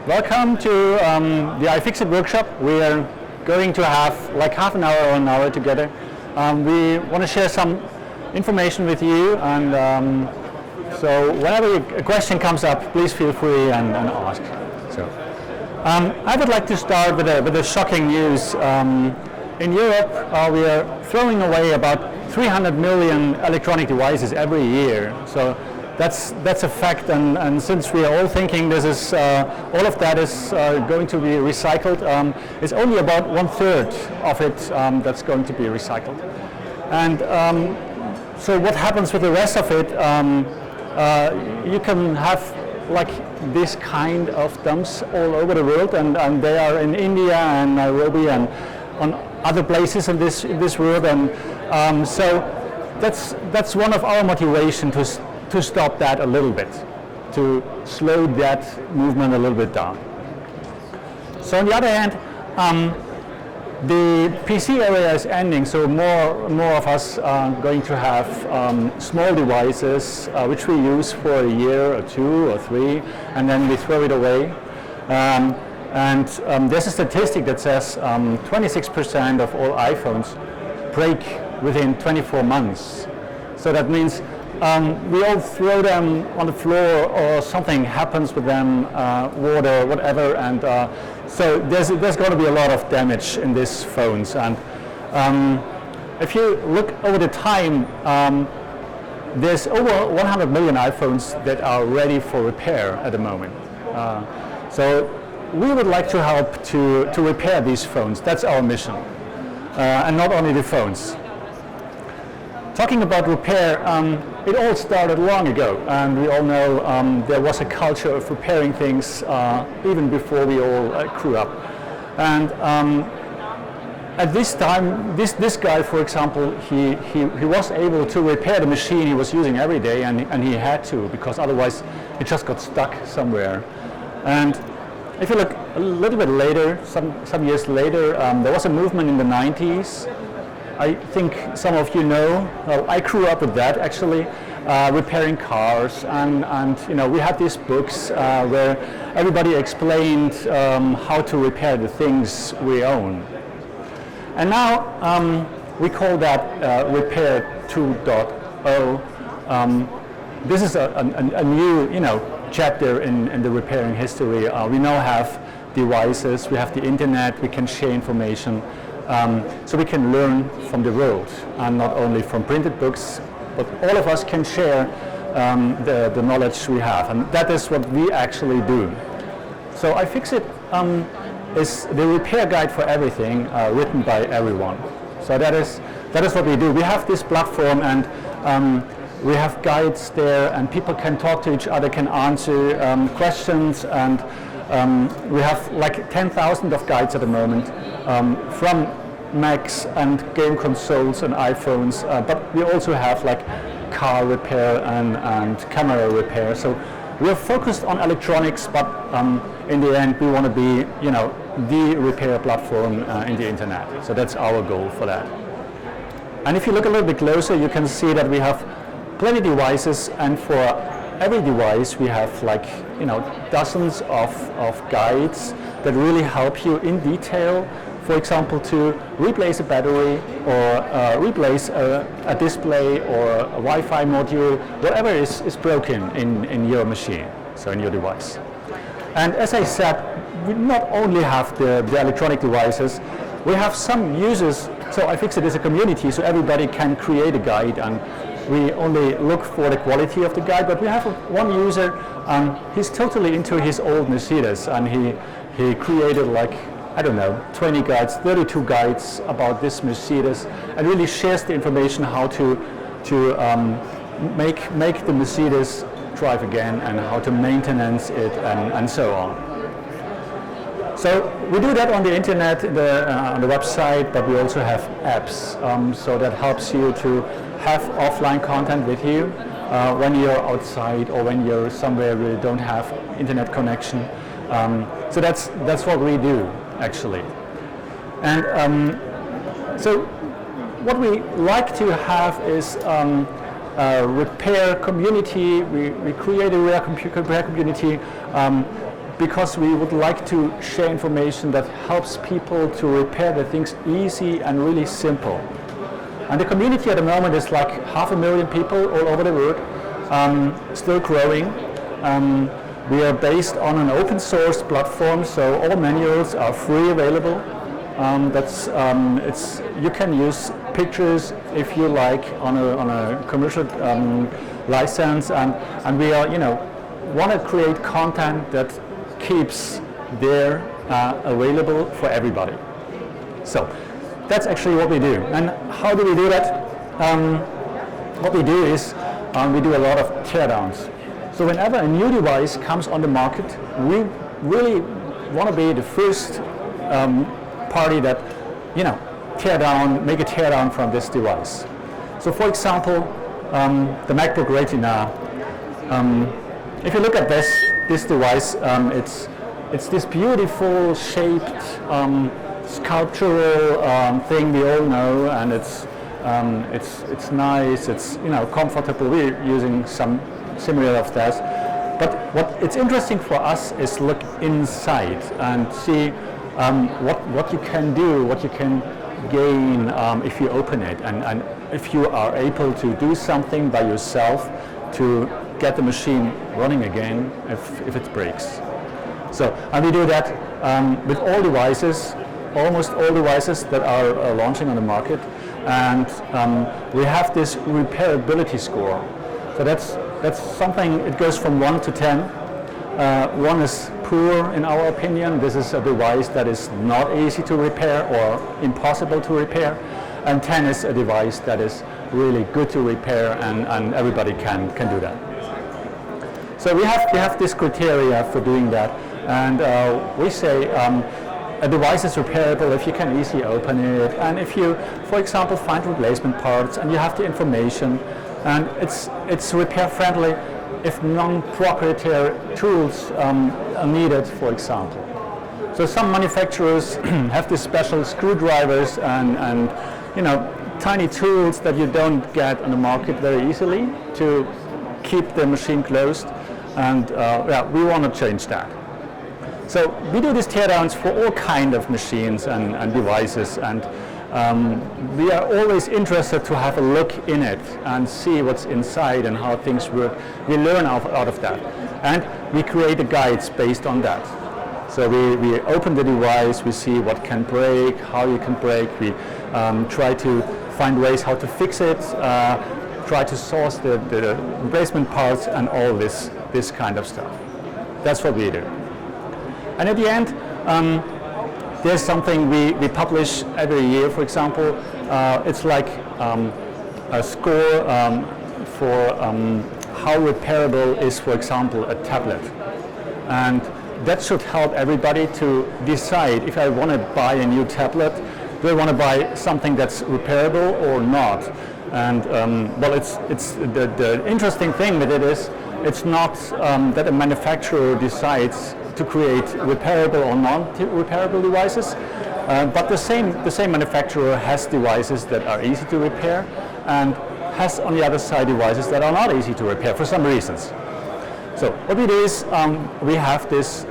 Welcome to the iFixit workshop. We are going to have like half an hour or an hour together. We want to share some information with you, and so whenever a question comes up, please feel free and ask. So, I would like to start with a shocking news. In Europe, we are throwing away about 300 million electronic devices every year. So that's a fact, and since we are all thinking this is all of that is going to be recycled, it's only about 1/3 of it that's going to be recycled. And so what happens with the rest of it? You can have like this kind of dumps all over the world, and they are in India and Nairobi and on other places in this world, and so that's one of our motivation to stop that a little bit, to slow that movement a little bit down. So on the other hand, the PC area is ending, so more of us are going to have small devices which we use for a year or two or three, and then we throw it away. There's a statistic that says 26% of all iPhones break within 24 months. So that means we all throw them on the floor, or something happens with them, water, whatever, and so there's going to be a lot of damage in these phones. And if you look over the time, there's over 100 million iPhones that are ready for repair at the moment. So we would like to help to repair these phones. That's our mission, and not only the phones. Talking about repair, it all started long ago, and we all know there was a culture of repairing things even before we all grew up. And at this time, this guy, for example, he was able to repair the machine he was using every day, and he had to, because otherwise it just got stuck somewhere. And if you look a little bit later, some years later, there was a movement in the 90s. I think some of you know, well, I grew up with that actually, repairing cars, and you know, we had these books where everybody explained how to repair the things we own. And now we call that Repair 2.0. This is a new, you know, chapter in the repairing history. We now have devices, we have the internet, we can share information. So we can learn from the world, and not only from printed books, but all of us can share the knowledge we have, and that is what we actually do. So iFixit is the repair guide for everything, written by everyone. So that is what we do. We have this platform, and we have guides there, and people can talk to each other, can answer questions, and we have like 10,000 of guides at the moment, from Macs and game consoles and iPhones, but we also have like car repair and camera repair. So we are focused on electronics, but in the end we want to be, you know, the repair platform in the internet. So that's our goal for that. And if you look a little bit closer, you can see that we have plenty of devices, and for every device we have like, you know, dozens of guides that really help you in detail. For example, to replace a battery, or replace a display, or a Wi-Fi module, whatever is broken in your machine, so in your device. And as I said, we not only have the electronic devices, we have some users. So iFixit is a community, so everybody can create a guide, and we only look for the quality of the guide. But we have one user, he's totally into his old Mercedes, and he created like, I don't know, 20 guides, 32 guides about this Mercedes, and really shares the information how to make the Mercedes drive again, and how to maintenance it, and so on. So we do that on the internet, on the website, but we also have apps. So that helps you to have offline content with you when you're outside, or when you're somewhere where you don't have internet connection. So that's what we do, actually. And so what we like to have is repair community. We create a repair community because we would like to share information that helps people to repair the things easy and really simple. And the community at the moment is like 500,000 people all over the world, still growing. We are based on an open source platform, so all manuals are free available. You can use pictures if you like on a commercial license, and we are, want to create content that keeps there available for everybody. So that's actually what we do. And how do we do that? What we do is we do a lot of teardowns. So whenever a new device comes on the market, we really want to be the first party that, make a teardown from this device. So for example, the MacBook Retina. If you look at this device, it's this beautiful shaped sculptural thing we all know, and it's nice. It's comfortable. We're using some similar of that. But what it's interesting for us is look inside and see what you can do, what you can gain if you open it, and if you are able to do something by yourself to get the machine running again if it breaks. So, and we do that with all devices, almost all devices that are launching on the market, and we have this repairability score. So that's something, it goes from 1 to 10. 1 is poor in our opinion. This is a device that is not easy to repair or impossible to repair. And 10 is a device that is really good to repair, and everybody can do that. So we have this criteria for doing that, and we say a device is repairable if you can easily open it, and if you, for example, find replacement parts and you have the information, and it's repair friendly if non-proprietary tools are needed, for example. So some manufacturers have these special screwdrivers and tiny tools that you don't get on the market very easily to keep the machine closed, and we want to change that. So we do these teardowns for all kind of machines and devices, and we are always interested to have a look in it and see what's inside and how things work. We learn out of that, and we create the guides based on that. So we open the device, we see what can break, how you can break, we try to find ways how to fix it, try to source the replacement parts and all this kind of stuff. That's what we do. And at the end, there's something we publish every year. For example, it's like a score for how repairable is, for example, a tablet. And that should help everybody to decide if I want to buy a new tablet, do I want to buy something that's repairable or not? And it's the interesting thing with it is it's not that a manufacturer decides to create repairable or non-repairable devices, but the same manufacturer has devices that are easy to repair and has on the other side devices that are not easy to repair for some reasons. So what we do is we have this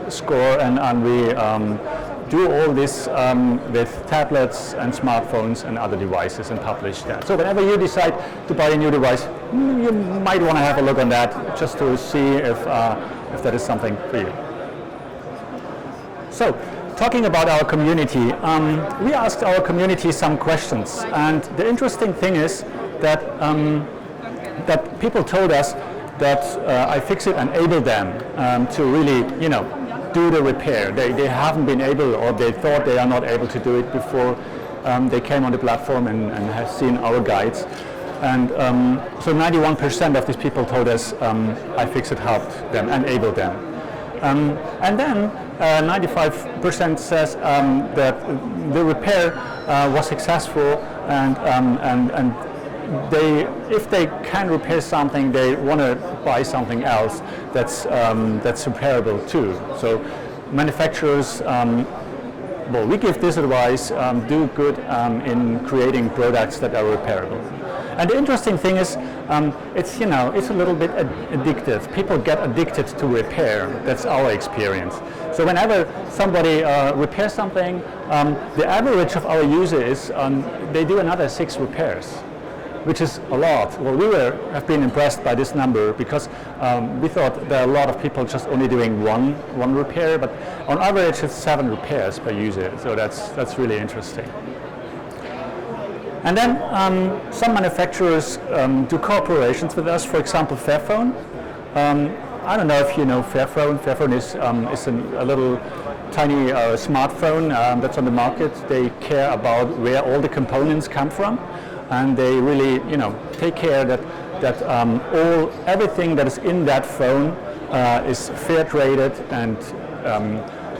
score, and we do all this with tablets and smartphones and other devices and publish that. So whenever you decide to buy a new device, you might want to have a look on that just to see if that is something for you. So talking about our community, we asked our community some questions, and the interesting thing is that that people told us that iFixit enabled them to really, do the repair. They haven't been able, or they thought they are not able to do it before they came on the platform and have seen our guides. And so 91% of these people told us iFixit helped them, enabled them. And then 95% says that the repair was successful, and if they can repair something, they want to buy something else that's repairable too. So manufacturers, we give this advice, do good in creating products that are repairable. And the interesting thing is it's it's a little bit addictive. People get addicted to repair. That's our experience. So whenever somebody repairs something, the average of our users they do another 6 repairs, which is a lot. Well, we have been impressed by this number because we thought there are a lot of people just only doing one repair, but on average it's 7 repairs per user. So that's really interesting. And then some manufacturers do cooperations with us. For example, Fairphone. I don't know if you know Fairphone. Fairphone is a little tiny smartphone that's on the market. They care about where all the components come from, and they really take care that everything that is in that phone is fair traded and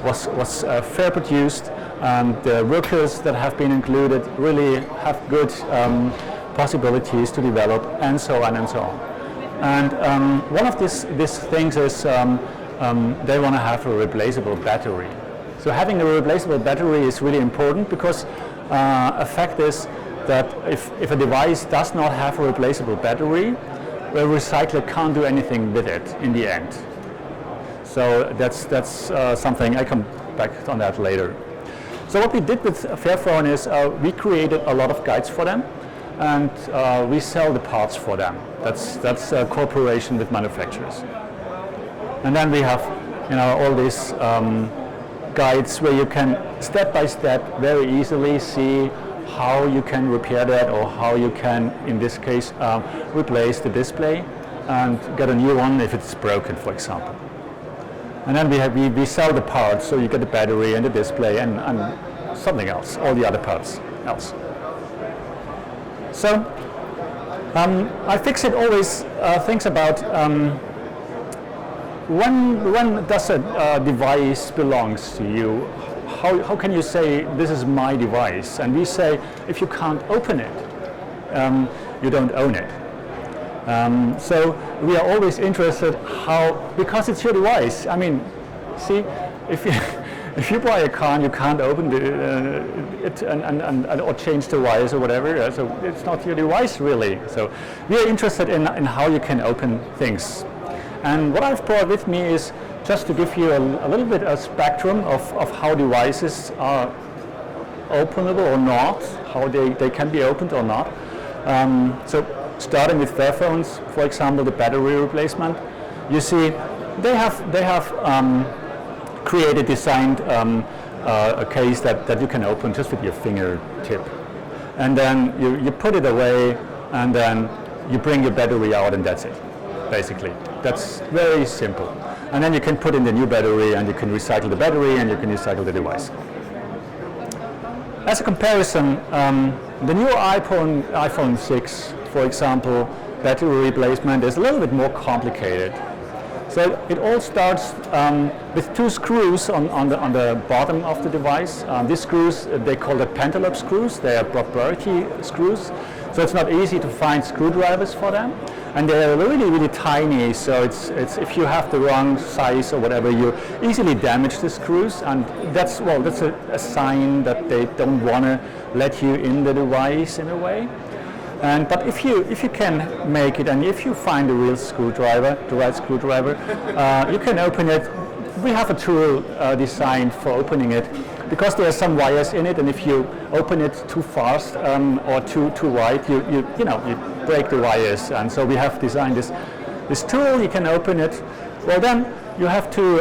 was fair produced. The workers that have been included really have good possibilities to develop, and so on and so on. And one of these things is they want to have a replaceable battery. So having a replaceable battery is really important because a fact is that if a device does not have a replaceable battery, the recycler can't do anything with it in the end. So that's something, I come back on that later. So what we did with Fairphone is we created a lot of guides for them, and we sell the parts for them. That's a cooperation with manufacturers. And then we have all these guides where you can step by step very easily see how you can repair that, or how you can, in this case, replace the display and get a new one if it's broken, for example. And then we sell the parts, so you get the battery and the display and something else, all the other parts else. So iFixit always thinks about when does a device belongs to you? How can you say this is my device? And we say if you can't open it, you don't own it. So we are always interested because it's your device. I mean, see, if you buy a car and you can't open it or change the wires or whatever, so it's not your device really. So we are interested in how you can open things. And what I've brought with me is just to give you a little bit of spectrum of how devices are openable or not, how they can be opened or not. So starting with Fairphones, for example, the battery replacement, you see they have designed a case that you can open just with your fingertip, and then you put it away, and then you bring your battery out, and that's it. Basically, that's very simple. And then you can put in the new battery, and you can recycle the battery, and you can recycle the device. As a comparison, the new iPhone 6, for example, battery replacement is a little bit more complicated. So it all starts with 2 screws on the bottom of the device. These screws, they call the pentalobe screws. They are proprietary screws. So it's not easy to find screwdrivers for them. And they're really, really tiny. So it's if you have the wrong size or whatever, you easily damage the screws. And that's a sign that they don't want to let you in the device in a way. But if you can make it, and if you find the right screwdriver, you can open it. We have a tool designed for opening it, because there are some wires in it, and if you open it too fast or too wide, you break the wires. And so we have designed this tool. You can open it. Well, then you have to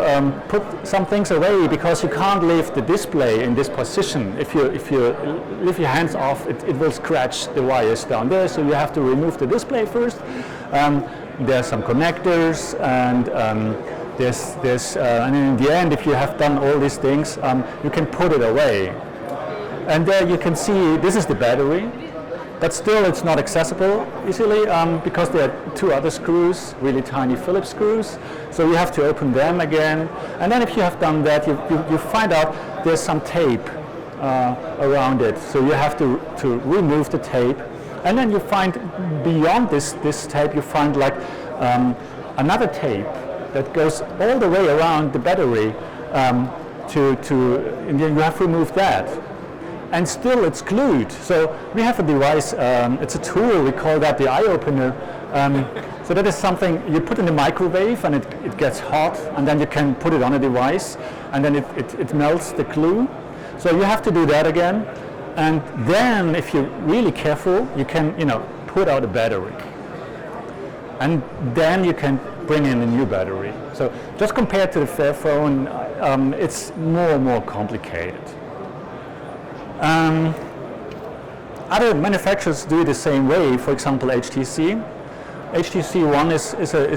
put some things away, because you can't leave the display in this position. If you leave your hands off, it will scratch the wires down there. So you have to remove the display first. There are some connectors, and and in the end, if you have done all these things, you can put it away. And there you can see this is the battery. But still, it's not accessible easily because there are 2 other screws, really tiny Phillips screws. So you have to open them again. And then if you have done that, you find out there's some tape around it. So you have to remove the tape. And then you find beyond this tape, you find like another tape that goes all the way around the battery and then you have to remove that. And still it's glued. So we have a device, it's a tool, we call that the eye opener, So that is something you put in the microwave and it gets hot, and then you can put it on a device and then it melts the glue. So you have to do that again. And then if you're really careful, you can put out a battery. And then you can bring in a new battery. So just compared to the Fairphone, it's more and more complicated. Other manufacturers do it the same way. For example, HTC. HTC One is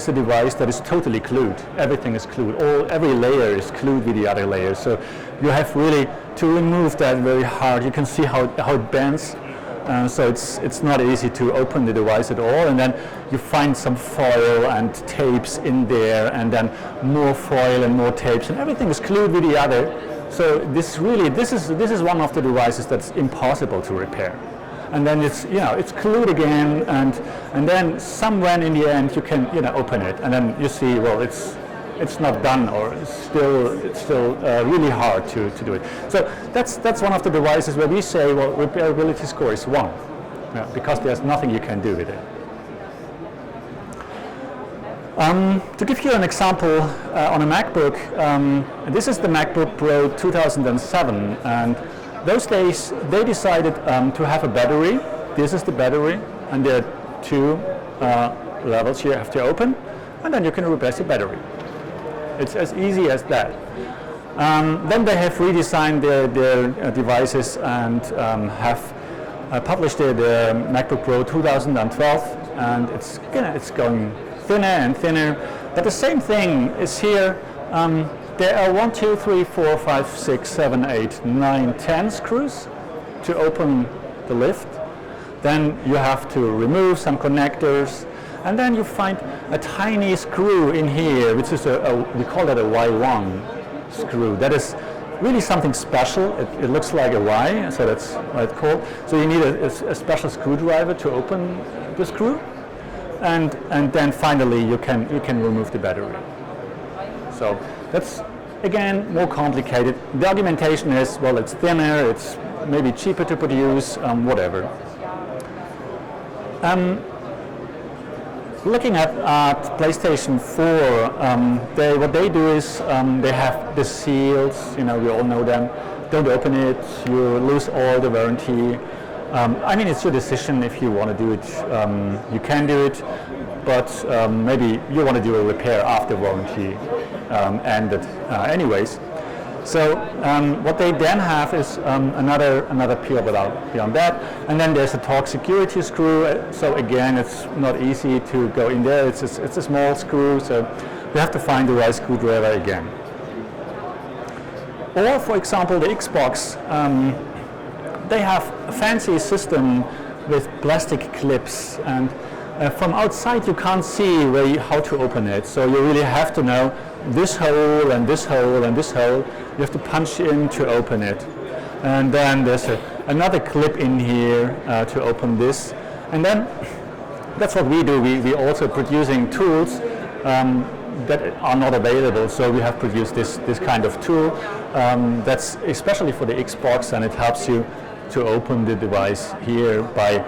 a device that is totally glued. Everything is glued. Every layer is glued with the other layer. So you have really to remove that very hard. You can see how it bends. So it's not easy to open the device at all, and then you find some foil and tapes in there, and then more foil and more tapes, and everything is glued with the other. So this is one of the devices that's impossible to repair. And then it's glued again, and then somewhere in the end you can open it, and then you see, well, it's not done, or it's still really hard to do it. So that's one of the devices where we say, well, repairability score is 1, because there's nothing you can do with it. To give you an example on a MacBook, this is the MacBook Pro 2007, and those days they decided to have a battery. This is the battery, and there are 2 levels you have to open, and then you can replace the battery. It's as easy as that. Then they have redesigned their devices and have published the MacBook Pro 2012, and it's going thinner and thinner. But the same thing is here. There are 1, 2, 3, 4, 5, 6, 7, 8, 9, 10 screws to open the lift. Then you have to remove some connectors, and then you find a tiny screw in here, which is we call that a Y1 screw. That is really something special. It looks like a Y, so that's what it's called. So you need a special screwdriver to open the screw, and then finally you can remove the battery. So that's again more complicated. The argumentation is, well, it's thinner, it's maybe cheaper to produce, whatever. Looking at PlayStation 4, what they do is they have the seals. We all know them. Don't open it, you lose all the warranty. I mean, it's your decision if you want to do it. You can do it, but maybe you want to do a repair after warranty ended anyways. So what they then have is another peel beyond that, and then there's a torque security screw. So again, it's not easy to go in there. It's a small screw, so you have to find the right screwdriver again. Or for example, the Xbox, they have a fancy system with plastic clips, and from outside you can't see how to open it. So you really have to know this hole and this hole and this hole. You have to punch in to open it. And then there's another clip in here to open this. And then that's what we do. We also producing tools that are not available. So we have produced this kind of tool that's especially for the Xbox, and it helps you to open the device here by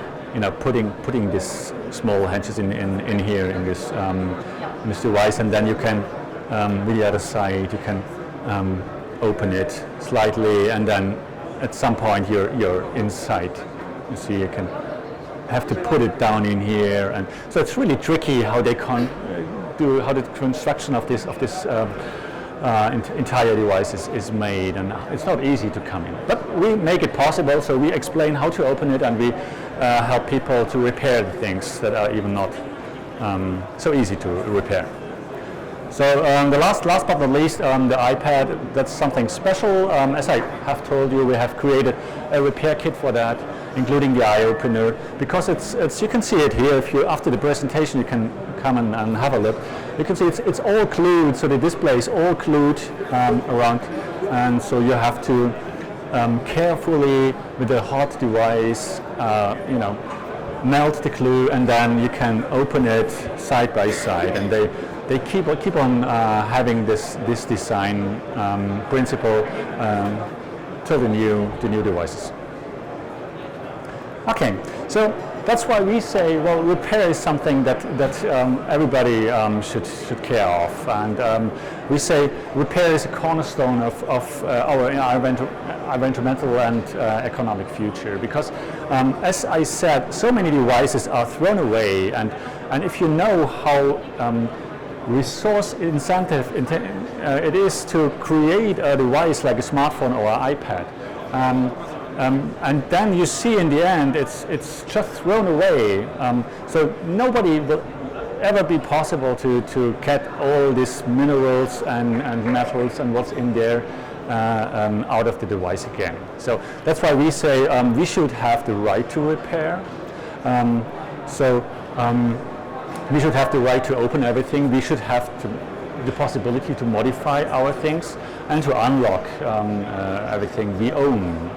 putting this small hinges in here in this device, and then you can with the other side you can open it slightly, and then at some point you're inside. You see, you can have to put it down in here, and so it's really tricky how they how the construction of this entire device is made, and it's not easy to come in. But we make it possible, so we explain how to open it, and we help people to repair the things that are even not so easy to repair. So the last but not least, the iPad, that's something special. As I have told you, we have created a repair kit for that, including the eye opener, because it's you can see it here. If you after the presentation, you can come and have a look. You can see it's all glued, so the display is all glued around, and so you have to carefully with a hot device, melt the glue, and then you can open it side by side, and they keep on having this design principle to the new devices. Okay, so that's why we say, well, repair is something that everybody should care of, and we say repair is a cornerstone of our environmental and economic future, because as I said, so many devices are thrown away, and if you know how resource incentive it is to create a device like a smartphone or an iPad, and then you see in the end it's just thrown away. So nobody will ever be possible to get all these minerals and metals and what's in there out of the device again. So that's why we say we should have the right to repair. We should have the right to open everything. We should have the possibility to modify our things and to unlock everything we own.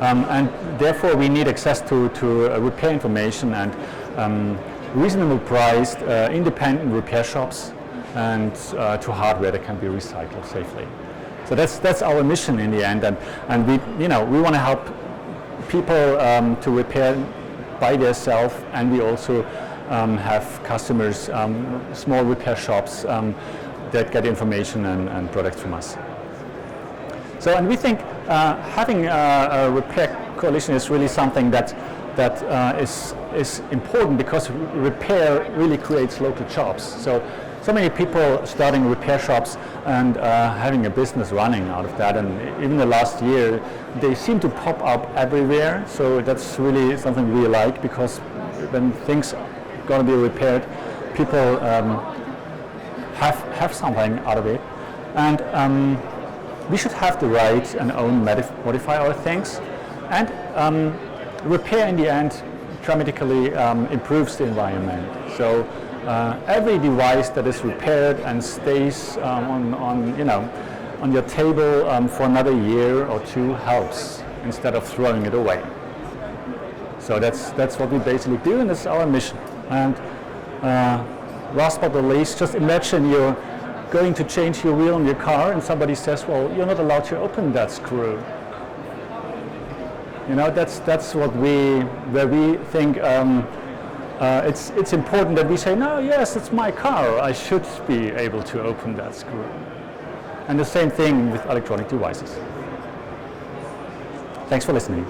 And therefore we need access to repair information and reasonable priced independent repair shops, and to hardware that can be recycled safely. So that's our mission in the end, and we want to help people to repair by themselves, and we also have customers, small repair shops that get information and products from us. So, and we think having a repair coalition is really something that is important, because repair really creates local jobs. So many people starting repair shops and having a business running out of that, and even the last year they seem to pop up everywhere. So that's really something we like, because when things going to be repaired, people have something out of it, and we should have the right and own modify our things, and repair in the end dramatically improves the environment. So every device that is repaired and stays on your table for another year or two helps, instead of throwing it away. So that's what we basically do, and that's our mission. And last but not least, just imagine you're going to change your wheel on your car, and somebody says, well, you're not allowed to open that screw. That's where we think it's important that we say, no, yes, it's my car, I should be able to open that screw. And the same thing with electronic devices. Thanks for listening.